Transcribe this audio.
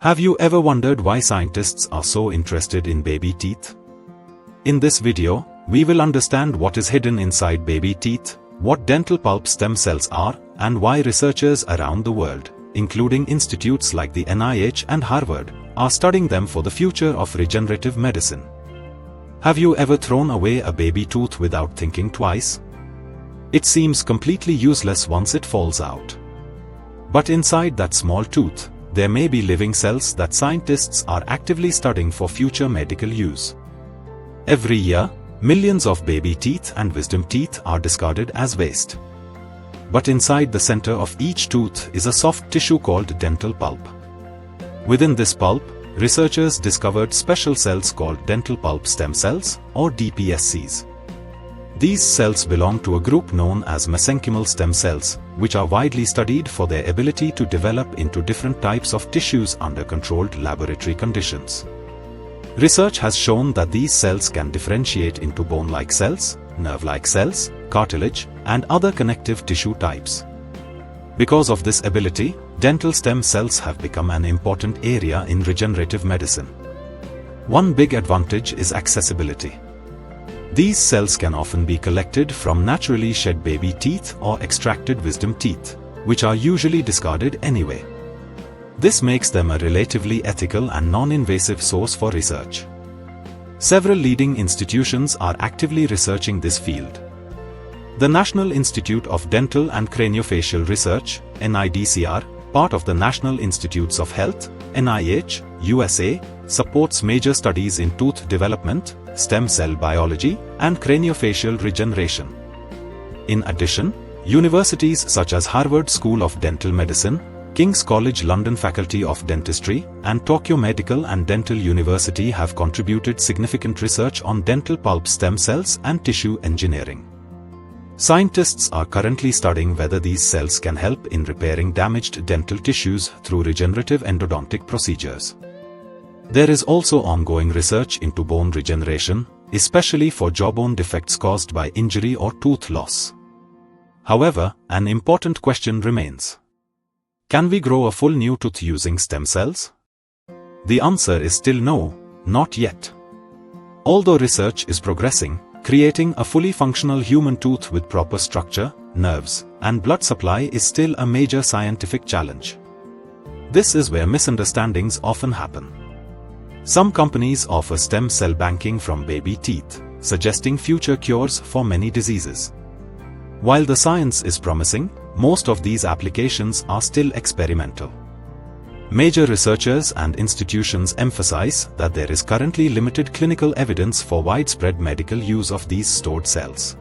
Have you ever wondered why scientists are so interested in baby teeth? In this video, we will understand what is hidden inside baby teeth, what dental pulp stem cells are, and why researchers around the world, including institutes like the NIH and Harvard, are studying them for the future of regenerative medicine. Have you ever thrown away a baby tooth without thinking twice? It seems completely useless once it falls out. But inside that small tooth, there may be living cells that scientists are actively studying for future medical use. Every year, millions of baby teeth and wisdom teeth are discarded as waste. But inside the center of each tooth is a soft tissue called dental pulp. Within this pulp, researchers discovered special cells called dental pulp stem cells, or DPSCs. These cells belong to a group known as mesenchymal stem cells, which are widely studied for their ability to develop into different types of tissues under controlled laboratory conditions. Research has shown that these cells can differentiate into bone-like cells, nerve-like cells, cartilage, and other connective tissue types. Because of this ability, dental stem cells have become an important area in regenerative medicine. One big advantage is accessibility. These cells can often be collected from naturally shed baby teeth or extracted wisdom teeth, which are usually discarded anyway. This makes them a relatively ethical and non-invasive source for research. Several leading institutions are actively researching this field. The National Institute of Dental and Craniofacial Research, NIDCR, part of the National Institutes of Health, NIH, USA, supports major studies in tooth development, stem cell biology, and craniofacial regeneration. In addition, universities such as Harvard School of Dental Medicine, King's College London Faculty of Dentistry, and Tokyo Medical and Dental University have contributed significant research on dental pulp stem cells and tissue engineering. Scientists are currently studying whether these cells can help in repairing damaged dental tissues through regenerative endodontic procedures. There is also ongoing research into bone regeneration, especially for jawbone defects caused by injury or tooth loss. However, an important question remains. Can we grow a full new tooth using stem cells? The answer is still no, not yet. Although research is progressing, creating a fully functional human tooth with proper structure, nerves, and blood supply is still a major scientific challenge. This is where misunderstandings often happen. Some companies offer stem cell banking from baby teeth, suggesting future cures for many diseases. While the science is promising, most of these applications are still experimental. Major researchers and institutions emphasize that there is currently limited clinical evidence for widespread medical use of these stored cells.